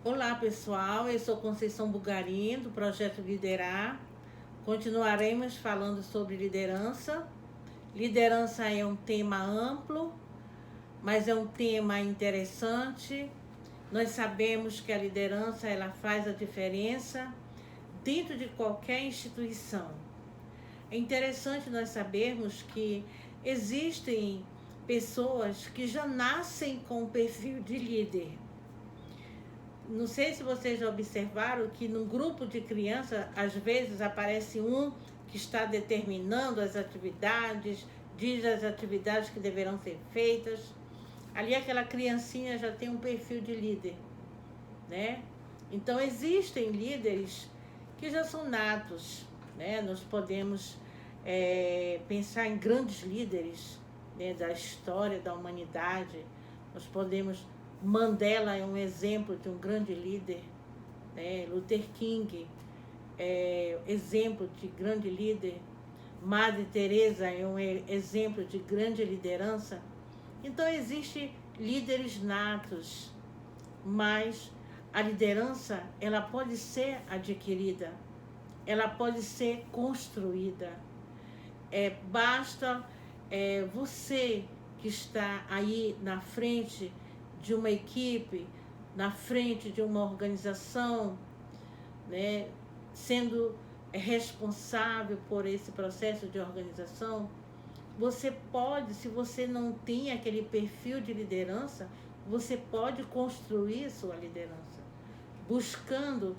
Olá pessoal, eu sou Conceição Bugarim, do Projeto Liderar. Continuaremos falando sobre liderança. Liderança é um tema amplo, mas é um tema interessante. Nós sabemos que a liderança ela faz a diferença dentro de qualquer instituição. É interessante nós sabermos que existem pessoas que já nascem com o perfil de líder. Não sei se vocês já observaram que num grupo de crianças, às vezes aparece um que está determinando as atividades, diz as atividades que deverão ser feitas. Ali aquela criancinha já tem um perfil de líder, né? Então existem líderes que já são natos, né? Nós podemos pensar em grandes líderes, né, da história da humanidade. Nós podemos Mandela é um exemplo de um grande líder, né? Luther King é exemplo de grande líder. Madre Teresa é um exemplo de grande liderança. Então existem líderes natos, mas a liderança ela pode ser adquirida, ela pode ser construída. Basta você que está aí na frente de uma equipe, na frente de uma organização, né, sendo responsável por esse processo de organização, você pode, se você não tem aquele perfil de liderança, você pode construir sua liderança, buscando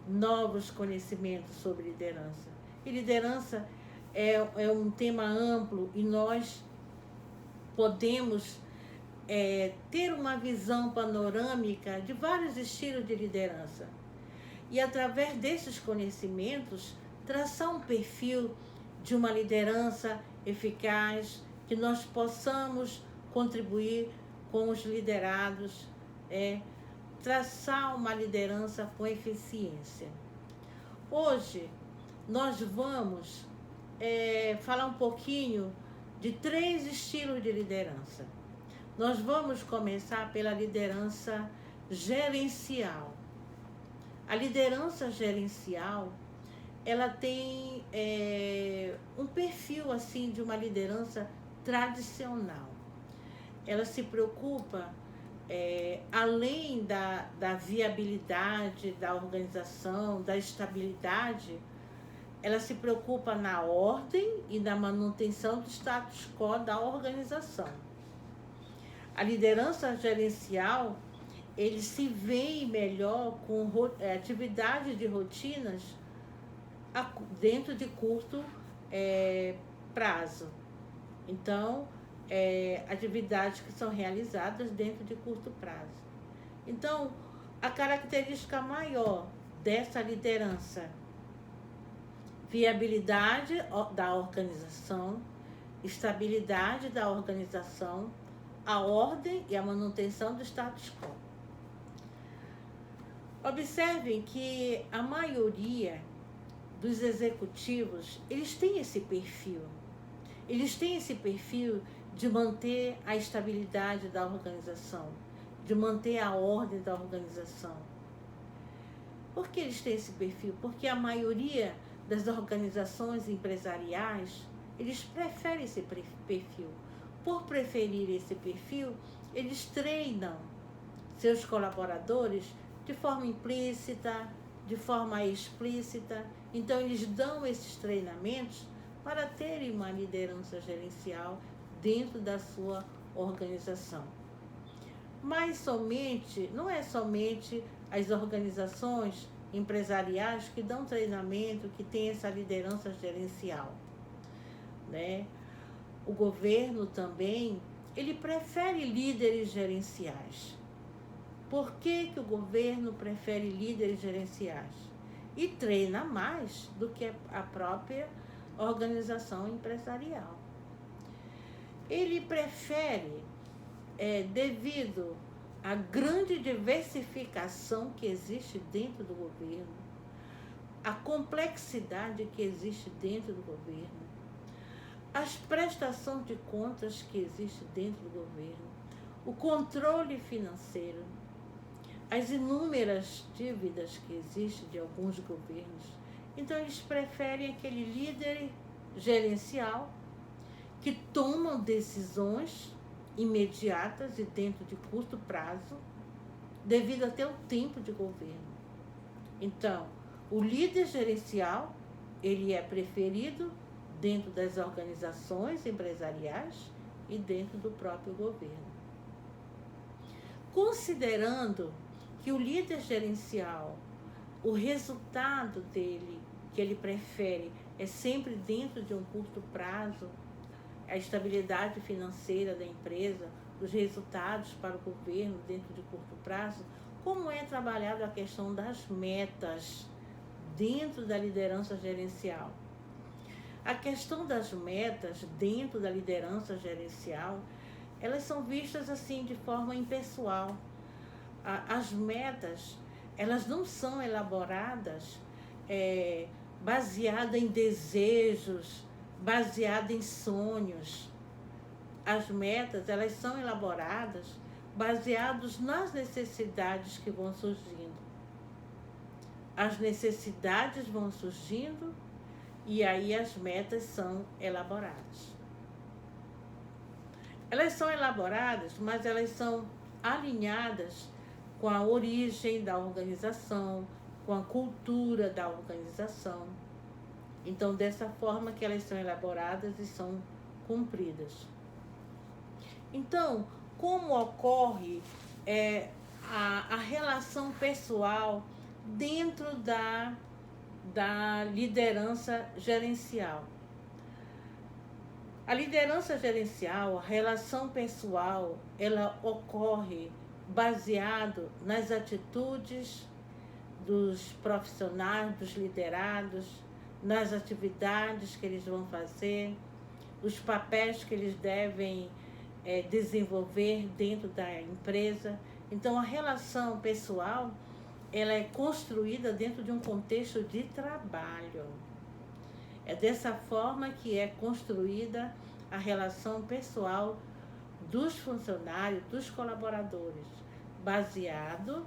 novos conhecimentos sobre liderança. E liderança é um tema amplo e nós podemos ter uma visão panorâmica de vários estilos de liderança. E através desses conhecimentos, traçar um perfil de uma liderança eficaz, que nós possamos contribuir com os liderados, traçar uma liderança com eficiência. Hoje, nós vamos falar um pouquinho de 3 estilos de liderança. Nós vamos começar pela liderança gerencial. A liderança gerencial, ela tem um perfil assim de uma liderança tradicional. Ela se preocupa, além da viabilidade da organização, da estabilidade, ela se preocupa na ordem e na manutenção do status quo da organização. A liderança gerencial, ele se vê melhor com atividades de rotinas dentro de curto prazo. Então, atividades que são realizadas dentro de curto prazo. Então, a característica maior dessa liderança: viabilidade da organização, estabilidade da organização, a ordem e a manutenção do status quo. Observem que a maioria dos executivos, eles têm esse perfil. Eles têm esse perfil de manter a estabilidade da organização, de manter a ordem da organização. Por que eles têm esse perfil? Porque a maioria das organizações empresariais, eles preferem esse perfil. Por preferir esse perfil, eles treinam seus colaboradores de forma implícita, de forma explícita. Então, eles dão esses treinamentos para terem uma liderança gerencial dentro da sua organização. Mas não é somente as organizações empresariais que dão treinamento, que têm essa liderança gerencial, né? O governo também, ele prefere líderes gerenciais. Por que o governo prefere líderes gerenciais? E treina mais do que a própria organização empresarial. Ele prefere, devido à grande diversificação que existe dentro do governo, a complexidade que existe dentro do governo, as prestações de contas que existem dentro do governo, o controle financeiro, as inúmeras dívidas que existem de alguns governos. Então, eles preferem aquele líder gerencial que toma decisões imediatas e dentro de curto prazo, devido até o tempo de governo. Então, o líder gerencial, ele é preferido dentro das organizações empresariais e dentro do próprio governo. Considerando que o líder gerencial, o resultado dele, que ele prefere, é sempre dentro de um curto prazo, a estabilidade financeira da empresa, os resultados para o governo dentro de curto prazo, como é trabalhada a questão das metas dentro da liderança gerencial? A questão das metas dentro da liderança gerencial, elas são vistas assim de forma impessoal. As metas, elas não são elaboradas baseadas em desejos, baseadas em sonhos. As metas, elas são elaboradas baseadas nas necessidades que vão surgindo. As necessidades vão surgindo e aí as metas são elaboradas. Elas são elaboradas, mas elas são alinhadas com a origem da organização, com a cultura da organização. Então, dessa forma que elas são elaboradas e são cumpridas. Então, como ocorre a relação pessoal dentro da liderança gerencial? A liderança gerencial, a relação pessoal, ela ocorre baseado nas atitudes dos profissionais, dos liderados, nas atividades que eles vão fazer, os papéis que eles devem desenvolver dentro da empresa. Então, a relação pessoal, ela é construída dentro de um contexto de trabalho. É dessa forma que é construída a relação pessoal dos funcionários, dos colaboradores, baseado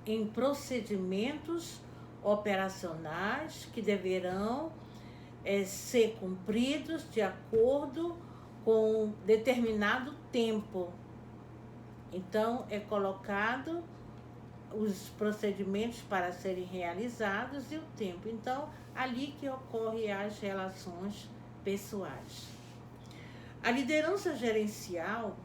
em procedimentos operacionais que deverão ser cumpridos de acordo com determinado tempo. Então, é colocado os procedimentos para serem realizados e o tempo. Então, ali que ocorrem as relações pessoais. A liderança gerencial,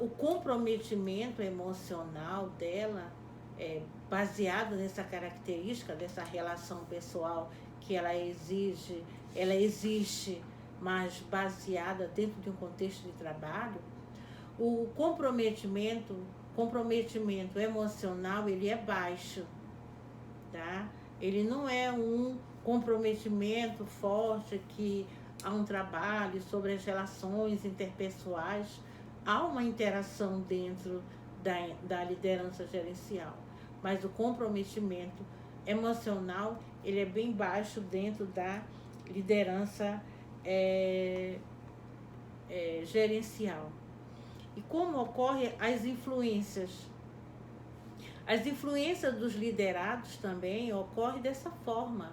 o comprometimento emocional dela é baseado nessa característica dessa relação pessoal que ela existe, mas baseada dentro de um contexto de trabalho. O comprometimento emocional, ele é baixo, tá? Ele não é um comprometimento forte que há um trabalho sobre as relações interpessoais, há uma interação dentro da liderança gerencial, mas o comprometimento emocional, ele é bem baixo dentro da liderança gerencial. E como ocorrem as influências? As influências dos liderados também ocorrem dessa forma.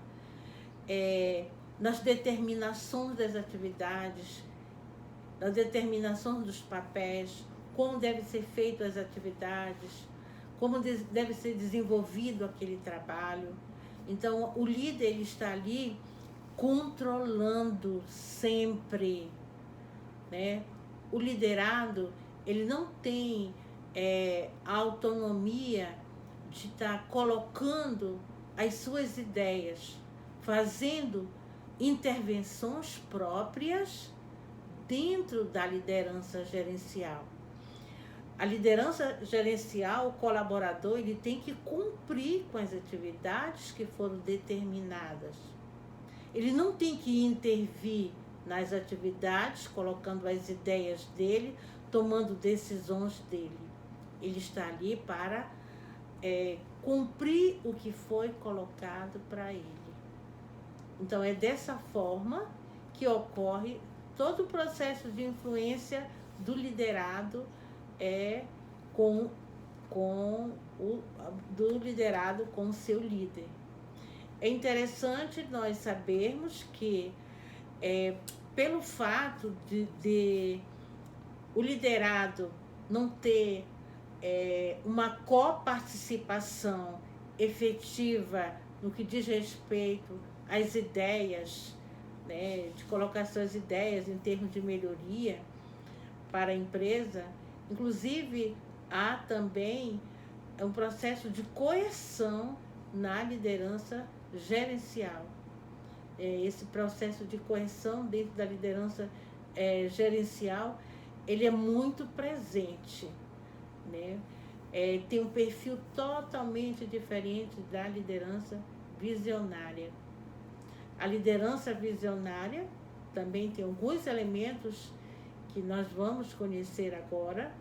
Nas determinações das atividades, nas determinações dos papéis, como devem ser feitas as atividades, como deve ser desenvolvido aquele trabalho. Então, o líder, ele está ali controlando sempre, né? O liderado, ele não tem a autonomia de estar colocando as suas ideias, fazendo intervenções próprias dentro da liderança gerencial. A liderança gerencial, o colaborador, ele tem que cumprir com as atividades que foram determinadas. Ele não tem que intervir nas atividades, colocando as ideias dele, tomando decisões dele. Ele está ali para cumprir o que foi colocado para ele. Então, é dessa forma que ocorre todo o processo de influência do liderado com do liderado com o seu líder. É interessante nós sabermos que, pelo fato de o liderado não ter uma coparticipação efetiva no que diz respeito às ideias, né, de colocar suas ideias em termos de melhoria para a empresa, inclusive há também um processo de coerção na liderança gerencial. Esse processo de coerção dentro da liderança gerencial, ele é muito presente, né? Tem um perfil totalmente diferente da liderança visionária. A liderança visionária também tem alguns elementos que nós vamos conhecer agora.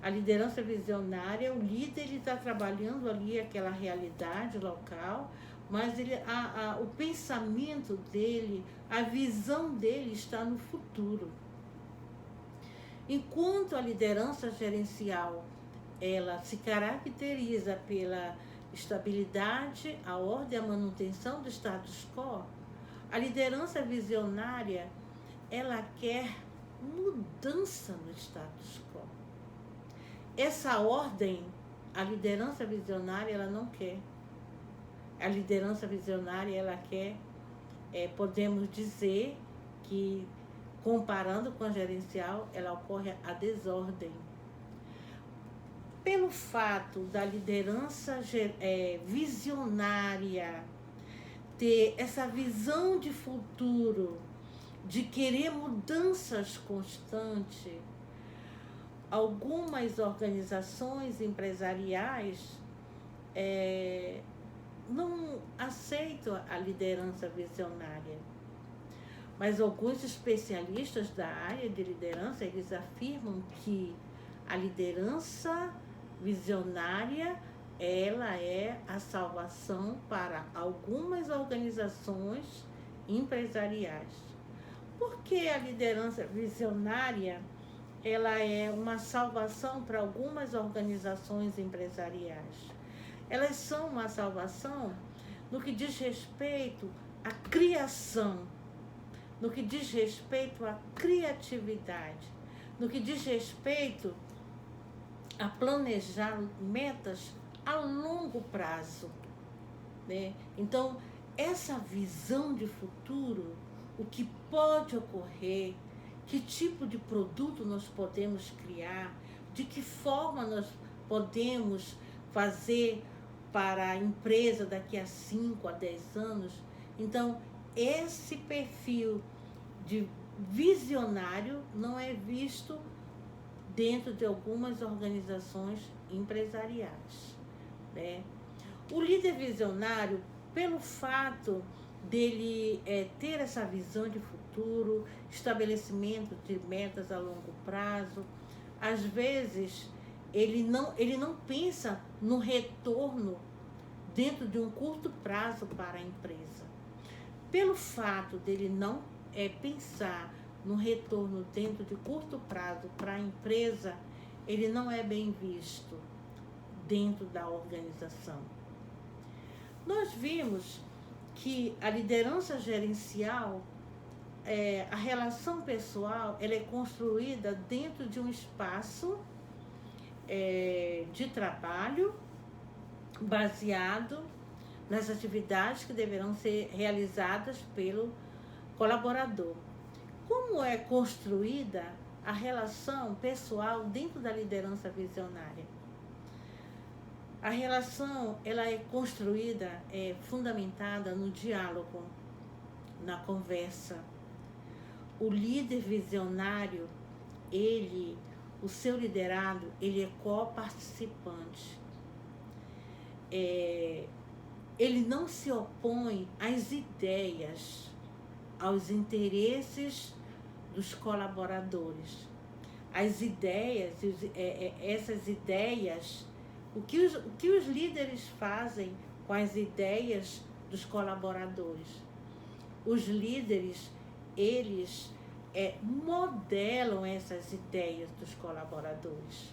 A liderança visionária, o líder está trabalhando ali aquela realidade local, mas o pensamento dele, a visão dele está no futuro. Enquanto a liderança gerencial, ela se caracteriza pela estabilidade, a ordem e a manutenção do status quo, a liderança visionária, ela quer mudança no status quo. Essa ordem, a liderança visionária, ela não quer. A liderança visionária, ela quer, podemos dizer que, comparando com a gerencial, ela ocorre a desordem. Pelo fato da liderança visionária ter essa visão de futuro, de querer mudanças constantes, algumas organizações empresariais não aceitam a liderança visionária. Mas alguns especialistas da área de liderança, eles afirmam que a liderança visionária, ela é a salvação para algumas organizações empresariais. Por que a liderança visionária, ela é uma salvação para algumas organizações empresariais? Elas são uma salvação no que diz respeito à criação, no que diz respeito à criatividade, no que diz respeito a planejar metas a longo prazo, né? Então, essa visão de futuro, o que pode ocorrer, que tipo de produto nós podemos criar, de que forma nós podemos fazer para a empresa daqui a 5 a 10 anos. Então, esse perfil de visionário não é visto dentro de algumas organizações empresariais, né? O líder visionário, pelo fato dele ter essa visão de futuro, estabelecimento de metas a longo prazo, às vezes ele não pensa no retorno dentro de um curto prazo para a empresa. Pelo fato dele não pensar no retorno dentro de curto prazo para a empresa, ele não é bem visto dentro da organização. Nós vimos que a liderança gerencial, a relação pessoal, ela é construída dentro de um espaço de trabalho baseado nas atividades que deverão ser realizadas pelo colaborador. Como é construída a relação pessoal dentro da liderança visionária? A relação, ela é construída, fundamentada no diálogo, na conversa. O líder visionário, o seu liderado, ele é coparticipante. Ele não se opõe às ideias, aos interesses dos colaboradores. As ideias, essas ideias, o que os líderes fazem com as ideias dos colaboradores? Os líderes, eles modelam essas ideias dos colaboradores.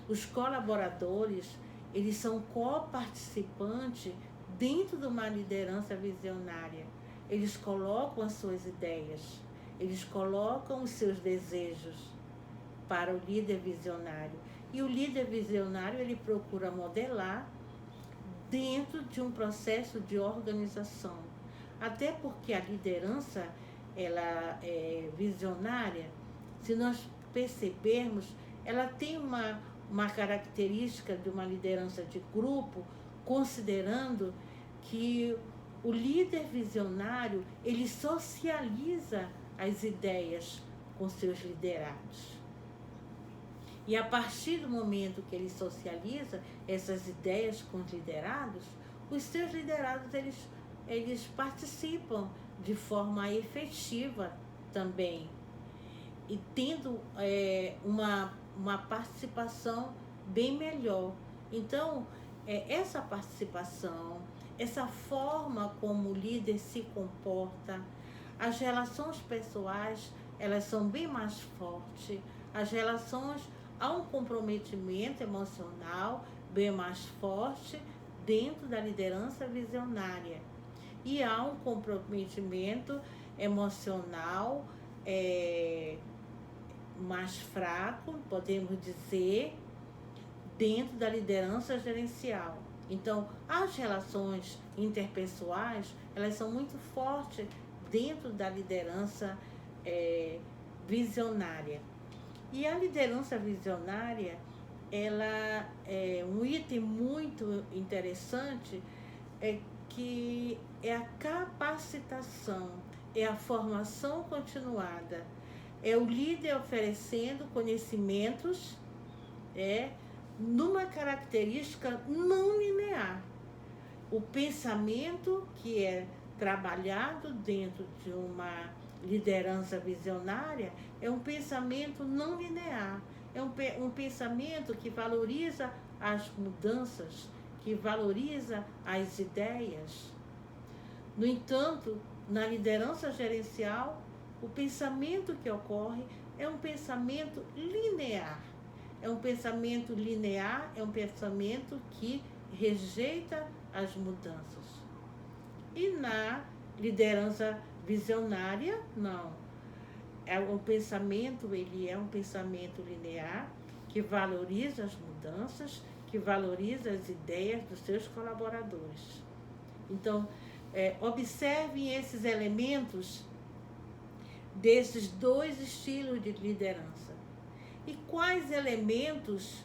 Os colaboradores, eles são coparticipantes dentro de uma liderança visionária. Eles colocam as suas ideias, eles colocam os seus desejos para o líder visionário. E o líder visionário, ele procura modelar dentro de um processo de organização. Até porque a liderança, ela é visionária, se nós percebermos, ela tem uma característica de uma liderança de grupo, considerando que o líder visionário, ele socializa as ideias com seus liderados. E a partir do momento que ele socializa essas ideias com os liderados, os seus liderados, eles participam de forma efetiva também. E tendo uma participação bem melhor. Então, essa participação, essa forma como o líder se comporta, as relações pessoais, elas são bem mais fortes, as relações, há um comprometimento emocional bem mais forte dentro da liderança visionária. E há um comprometimento emocional mais fraco, podemos dizer, dentro da liderança gerencial. Então, as relações interpessoais, elas são muito fortes dentro da liderança visionária. E a liderança visionária, ela é um item muito interessante, que é a capacitação, é a formação continuada, é o líder oferecendo conhecimentos numa característica não linear. O pensamento que é trabalhado dentro de uma liderança visionária é um pensamento não linear, é um pensamento que valoriza as mudanças, que valoriza as ideias. No entanto, na liderança gerencial, o pensamento que ocorre é um pensamento linear. É um pensamento linear, é um pensamento que rejeita as mudanças. E na liderança visionária, não. Ele é um pensamento linear que valoriza as mudanças, que valoriza as ideias dos seus colaboradores. Então, observem esses elementos desses dois estilos de liderança. E quais elementos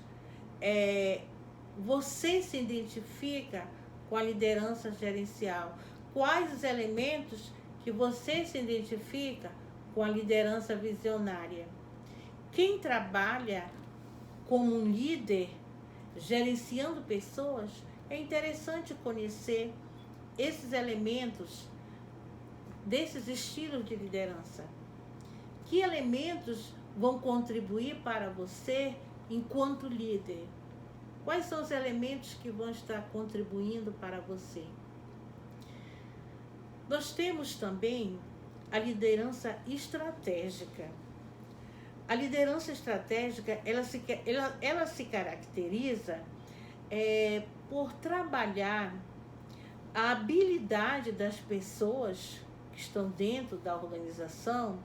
você se identifica com a liderança gerencial? Quais os elementos que você se identifica com a liderança visionária? Quem trabalha como um líder, gerenciando pessoas, é interessante conhecer esses elementos desses estilos de liderança. Que elementos vão contribuir para você enquanto líder? Quais são os elementos que vão estar contribuindo para você? Nós temos também a liderança estratégica. A liderança estratégica, ela se caracteriza por trabalhar a habilidade das pessoas que estão dentro da organização,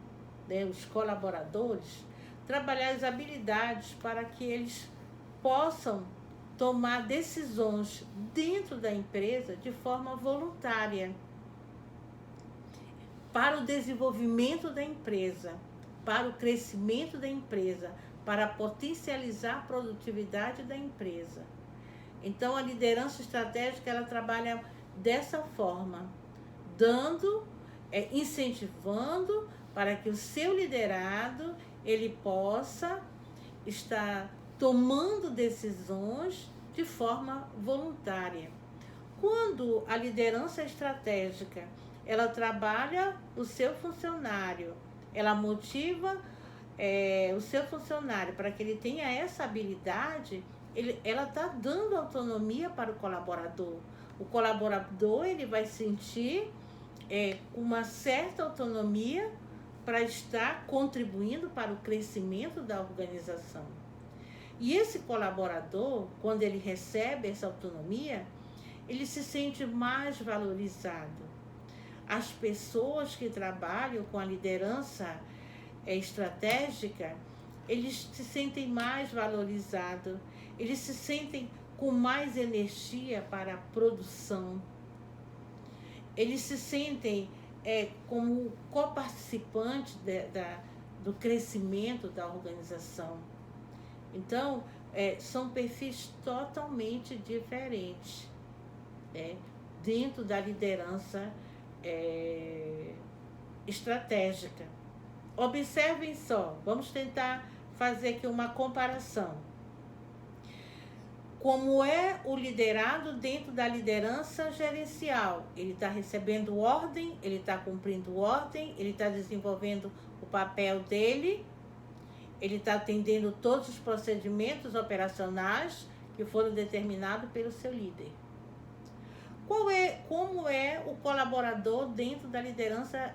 os colaboradores, trabalhar as habilidades para que eles possam tomar decisões dentro da empresa de forma voluntária, para o desenvolvimento da empresa, para o crescimento da empresa, para potencializar a produtividade da empresa. Então, a liderança estratégica, ela trabalha dessa forma, incentivando para que o seu liderado, ele possa estar tomando decisões de forma voluntária. Quando a liderança estratégica, ela trabalha o seu funcionário, ela motiva o seu funcionário para que ele tenha essa habilidade, ela está dando autonomia para o colaborador. O colaborador, ele vai sentir uma certa autonomia para estar contribuindo para o crescimento da organização. E esse colaborador, quando ele recebe essa autonomia, ele se sente mais valorizado. As pessoas que trabalham com a liderança estratégica, eles se sentem mais valorizados, eles se sentem com mais energia para a produção, eles se sentem como coparticipantes do crescimento da organização. Então, são perfis totalmente diferentes, dentro da liderança estratégica. Observem só, vamos tentar fazer aqui uma comparação. Como é o liderado dentro da liderança gerencial? Ele está recebendo ordem, ele está cumprindo ordem, ele está desenvolvendo o papel dele, ele está atendendo todos os procedimentos operacionais que foram determinados pelo seu líder. Como é o colaborador dentro da liderança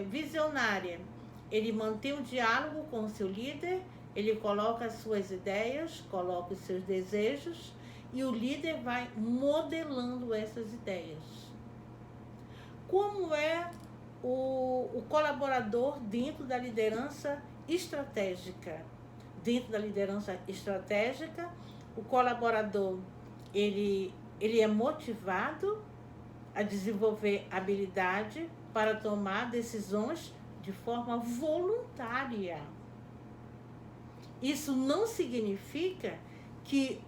visionária? Ele mantém um diálogo com o seu líder, ele coloca as suas ideias, coloca os seus desejos e o líder vai modelando essas ideias. Como é o colaborador dentro da liderança estratégica? Dentro da liderança estratégica, o colaborador ele é motivado a desenvolver habilidade para tomar decisões de forma voluntária. Isso não significa que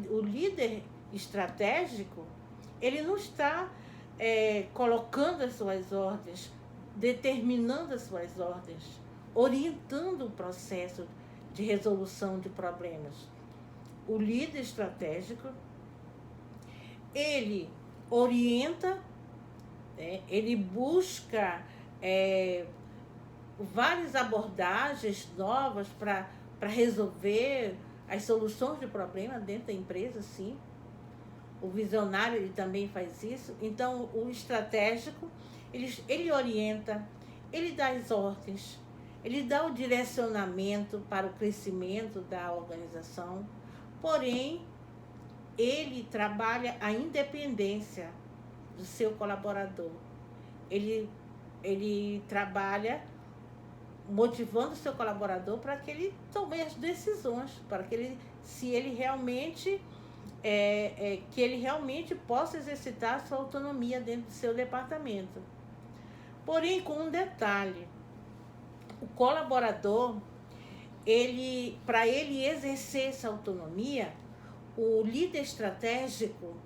o líder estratégico ele não está colocando as suas ordens, determinando as suas ordens, orientando o processo de resolução de problemas. O líder estratégico ele orienta, ele busca várias abordagens novas para resolver as soluções de problemas dentro da empresa, sim. O visionário ele também faz isso. Então, o estratégico, ele orienta, ele dá as ordens, ele dá o direcionamento para o crescimento da organização, porém, ele trabalha a independência do seu colaborador. Ele trabalha motivando o seu colaborador para que ele tome as decisões, para que ele, se ele realmente que ele realmente possa exercitar a sua autonomia dentro do seu departamento. Porém, com um detalhe, o colaborador, para ele exercer essa autonomia, o líder estratégico,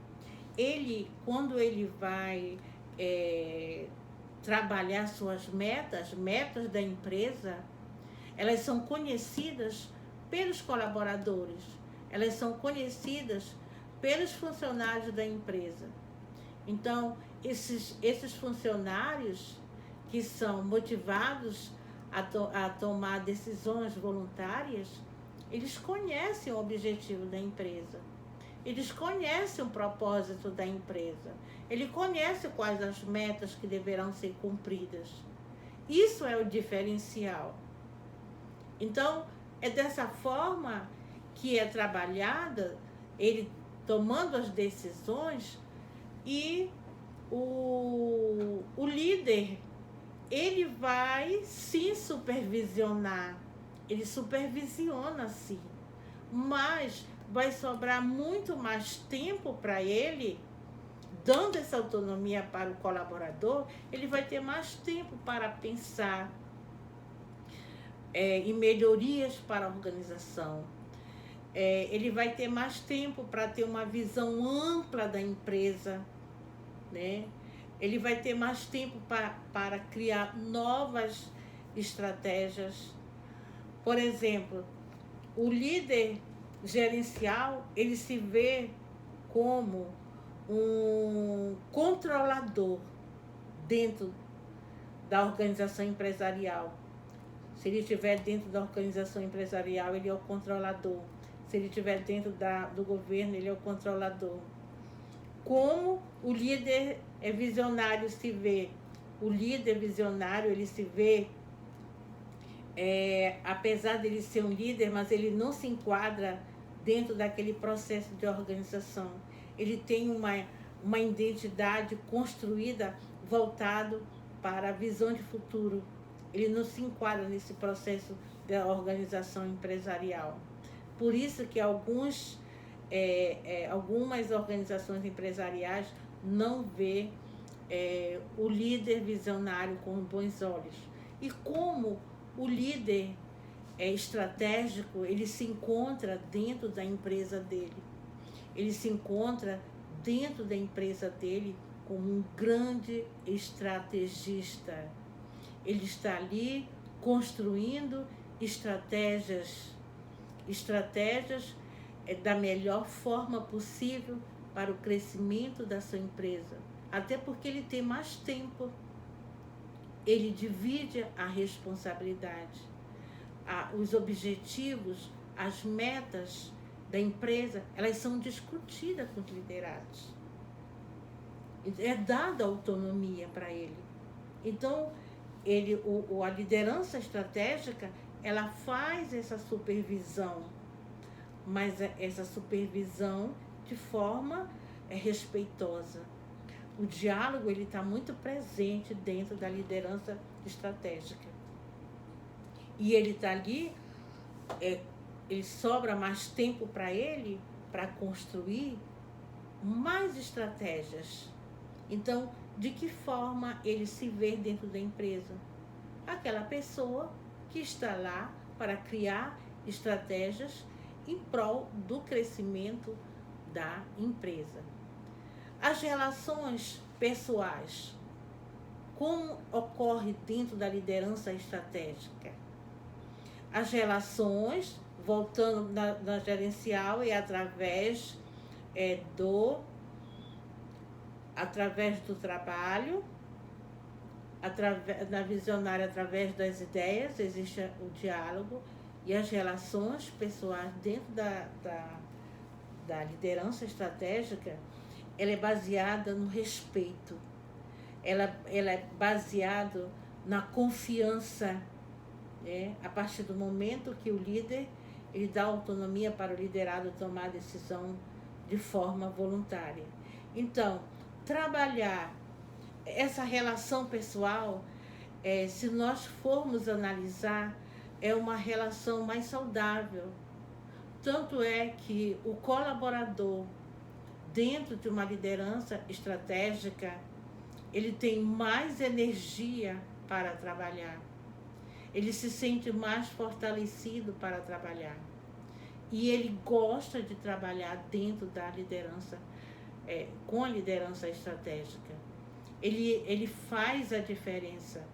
quando ele vai trabalhar suas metas da empresa, elas são conhecidas pelos colaboradores, elas são conhecidas pelos funcionários da empresa. Então, esses funcionários que são motivados a tomar decisões voluntárias, eles conhecem o objetivo da empresa, eles conhecem o propósito da empresa, ele conhece quais as metas que deverão ser cumpridas. Isso é o diferencial. Então, é dessa forma que é trabalhada, ele tomando as decisões, e o líder, ele vai sim supervisionar, ele supervisiona sim, mas vai sobrar muito mais tempo para ele, dando essa autonomia para o colaborador, ele vai ter mais tempo para pensar em melhorias para a organização. Ele vai ter mais tempo para ter uma visão ampla da empresa, né? Ele vai ter mais tempo para criar novas estratégias. Por exemplo, o líder gerencial, ele se vê como um controlador dentro da organização empresarial. Se ele estiver dentro da organização empresarial, ele é o controlador. Se ele estiver dentro do governo, ele é o controlador. Como o líder visionário se vê? O líder visionário, ele se vê, apesar dele ser um líder, mas ele não se enquadra dentro daquele processo de organização. Ele tem uma identidade construída voltado para a visão de futuro. Ele não se enquadra nesse processo da organização empresarial. Por isso que algumas organizações empresariais não vê o líder visionário com bons olhos. E como o líder estratégico, ele se encontra dentro da empresa dele. Ele se encontra dentro da empresa dele como um grande estrategista. Ele está ali construindo estratégias da melhor forma possível para o crescimento da sua empresa. Até porque ele tem mais tempo. Ele divide a responsabilidade. Os objetivos, as metas da empresa, elas são discutidas com os liderados. É dada autonomia para ele. Então, a liderança estratégica, ela faz essa supervisão, mas essa supervisão de forma respeitosa. O diálogo, ele está muito presente dentro da liderança estratégica. E ele está ali, ele sobra mais tempo para ele para construir mais estratégias. Então, de que forma ele se vê dentro da empresa? Aquela pessoa que está lá para criar estratégias em prol do crescimento da empresa. As relações pessoais, como ocorre dentro da liderança estratégica? As relações, voltando na gerencial, é através do trabalho, na visionária, através das ideias, existe o diálogo, e as relações pessoais dentro da liderança estratégica, ela é baseada no respeito, ela é baseada na confiança, né? A partir do momento que o líder, ele dá autonomia para o liderado tomar a decisão de forma voluntária. Então, trabalhar essa relação pessoal, se nós formos analisar, é uma relação mais saudável. Tanto é que o colaborador, dentro de uma liderança estratégica, ele tem mais energia para trabalhar. Ele se sente mais fortalecido para trabalhar. E ele gosta de trabalhar dentro da liderança, com a liderança estratégica. Ele faz a diferença.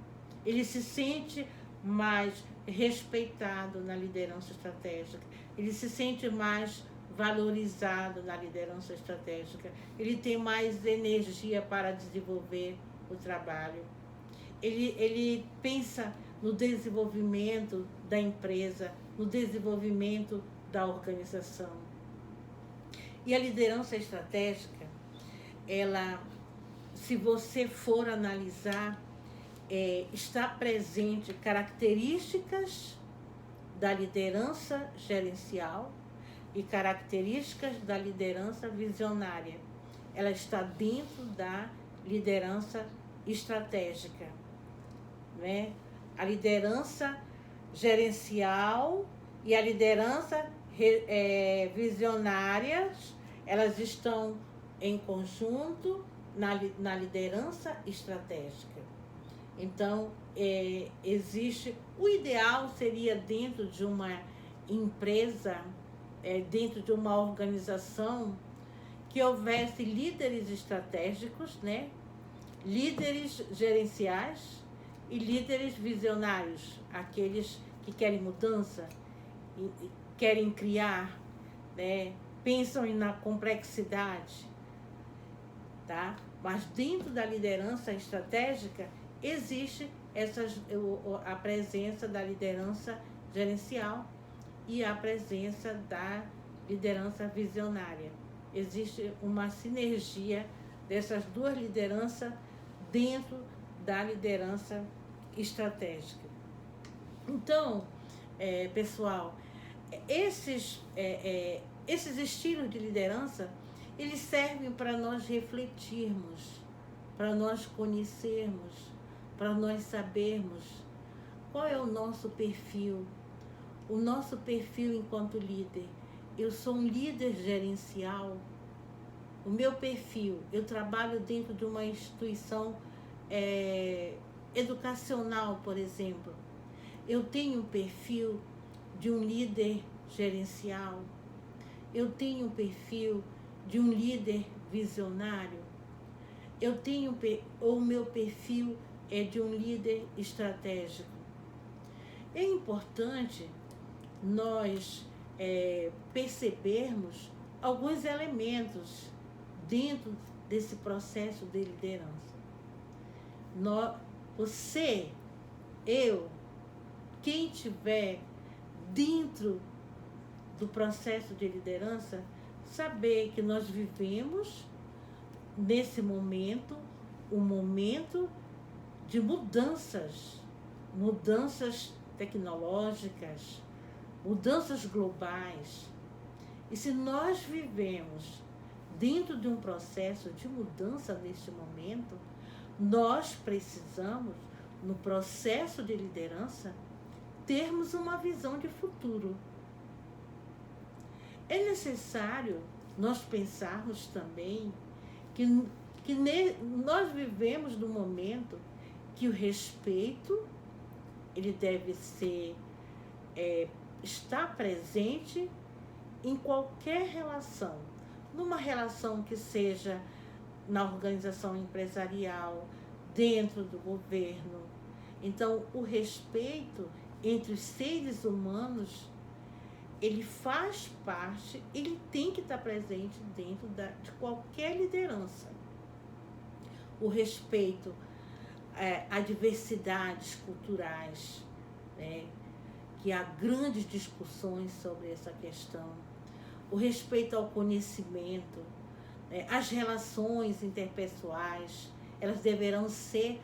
Ele se sente mais respeitado na liderança estratégica. Ele se sente mais valorizado na liderança estratégica. Ele tem mais energia para desenvolver o trabalho. Ele pensa no desenvolvimento da empresa, no desenvolvimento da organização. E a liderança estratégica, ela, se você for analisar, está presente características da liderança gerencial e características da liderança visionária. Ela está dentro da liderança estratégica, né? A liderança gerencial e a liderança visionárias, elas estão em conjunto na liderança estratégica. Então, existe, o ideal seria dentro de uma empresa, dentro de uma organização, que houvesse líderes estratégicos, né? Líderes gerenciais e líderes visionários, aqueles que querem mudança, querem criar, né? Pensam na complexidade, tá? Mas dentro da liderança estratégica existe a presença da liderança gerencial e a presença da liderança visionária. Existe uma sinergia dessas duas lideranças dentro da liderança estratégica. Então, pessoal, esses estilos de liderança, eles servem para nós refletirmos, para nós conhecermos, para nós sabermos qual é o nosso perfil. O nosso perfil enquanto líder. Eu sou um líder gerencial. O meu perfil, eu trabalho dentro de uma instituição educacional, por exemplo. Eu tenho um perfil de um líder gerencial. Eu tenho um perfil de um líder visionário. Eu tenho, ou o meu perfil é de um líder estratégico. É importante nós percebermos alguns elementos dentro desse processo de liderança. Você, eu, quem estiver dentro do processo de liderança, saber que nós vivemos nesse momento, um momento de mudanças tecnológicas, mudanças globais. E se nós vivemos dentro de um processo de mudança neste momento, nós precisamos, no processo de liderança, termos uma visão de futuro. É necessário nós pensarmos também que nós vivemos num momento que o respeito ele deve ser estar presente em qualquer relação, numa relação que seja na organização empresarial, dentro do governo. Então, o respeito entre os seres humanos, ele faz parte, ele tem que estar presente dentro de qualquer liderança. O respeito a diversidades culturais, né? Que há grandes discussões sobre essa questão. O respeito ao conhecimento, né? As relações interpessoais, elas deverão ser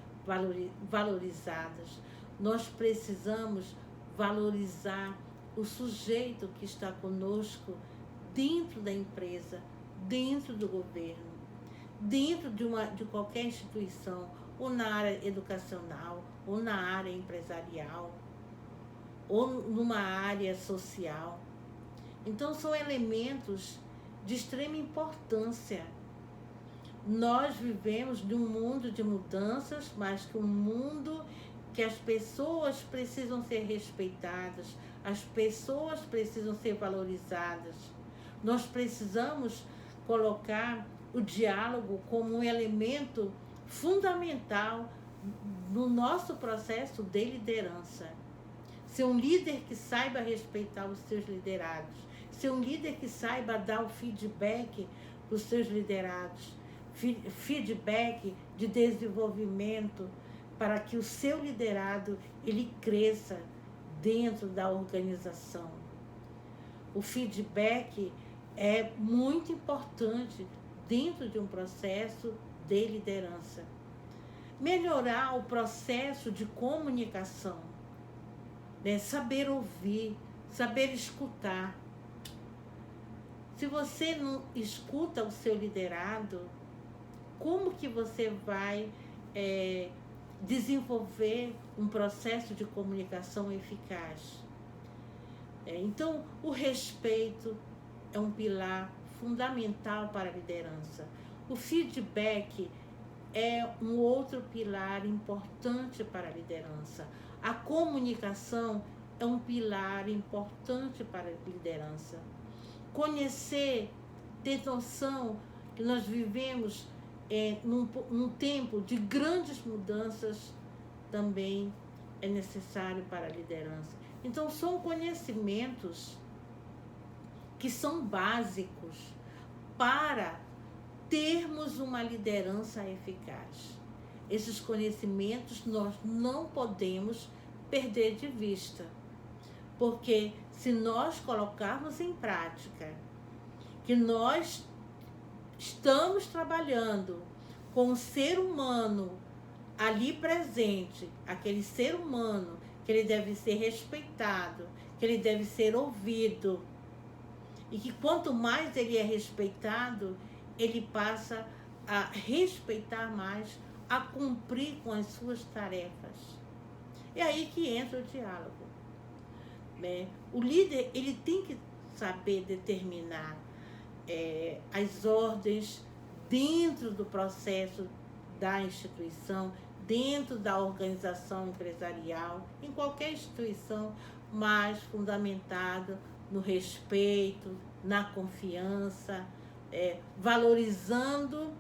valorizadas. Nós precisamos valorizar o sujeito que está conosco dentro da empresa, dentro do governo, dentro de qualquer instituição, ou na área educacional, ou na área empresarial, ou numa área social. Então, são elementos de extrema importância. Nós vivemos num mundo de mudanças, mas que um mundo que as pessoas precisam ser respeitadas, as pessoas precisam ser valorizadas. Nós precisamos colocar o diálogo como um elemento fundamental no nosso processo de liderança. Ser um líder que saiba respeitar os seus liderados, ser um líder que saiba dar o feedback para os seus liderados, feedback de desenvolvimento, para que o seu liderado ele cresça dentro da organização. O feedback é muito importante dentro de um processo de liderança. Melhorar o processo de comunicação, né? Saber ouvir, saber escutar. Se você não escuta o seu liderado, como que você vai desenvolver um processo de comunicação eficaz? Então, o respeito é um pilar fundamental para a liderança. O feedback é um outro pilar importante para a liderança. A comunicação é um pilar importante para a liderança. Conhecer, ter noção que nós vivemos num tempo de grandes mudanças também é necessário para a liderança. Então, são conhecimentos que são básicos para termos uma liderança eficaz. Esses conhecimentos nós não podemos perder de vista, porque se nós colocarmos em prática que nós estamos trabalhando com o ser humano ali presente, aquele ser humano que ele deve ser respeitado, que ele deve ser ouvido, E que quanto mais ele é respeitado, ele passa a respeitar mais, a cumprir com as suas tarefas. É aí que entra o diálogo, né? O líder, ele tem que saber determinar as ordens dentro do processo da instituição, dentro da organização empresarial, em qualquer instituição, mas fundamentado no respeito, na confiança, valorizando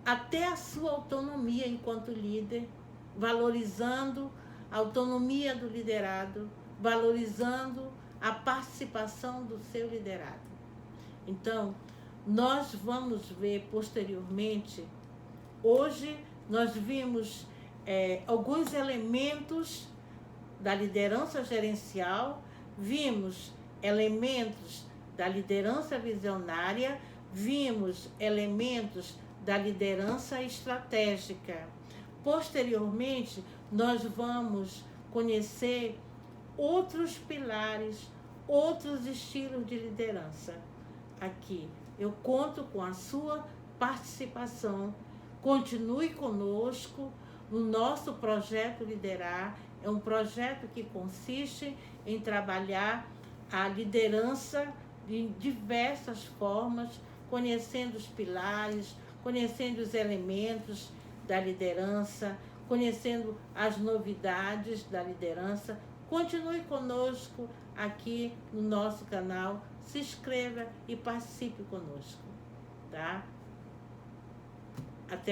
até a sua autonomia enquanto líder, valorizando a autonomia do liderado, valorizando a participação do seu liderado. Então, nós vamos ver posteriormente, hoje nós vimos alguns elementos da liderança gerencial, vimos elementos da liderança visionária, vimos elementos da liderança estratégica. Posteriormente, nós vamos conhecer outros pilares, outros estilos de liderança. Aqui, eu conto com a sua participação. Continue conosco no nosso projeto Liderar. É um projeto que consiste em trabalhar a liderança de diversas formas, conhecendo os pilares, conhecendo os elementos da liderança, conhecendo as novidades da liderança. Continue conosco aqui no nosso canal, se inscreva e participe conosco, tá?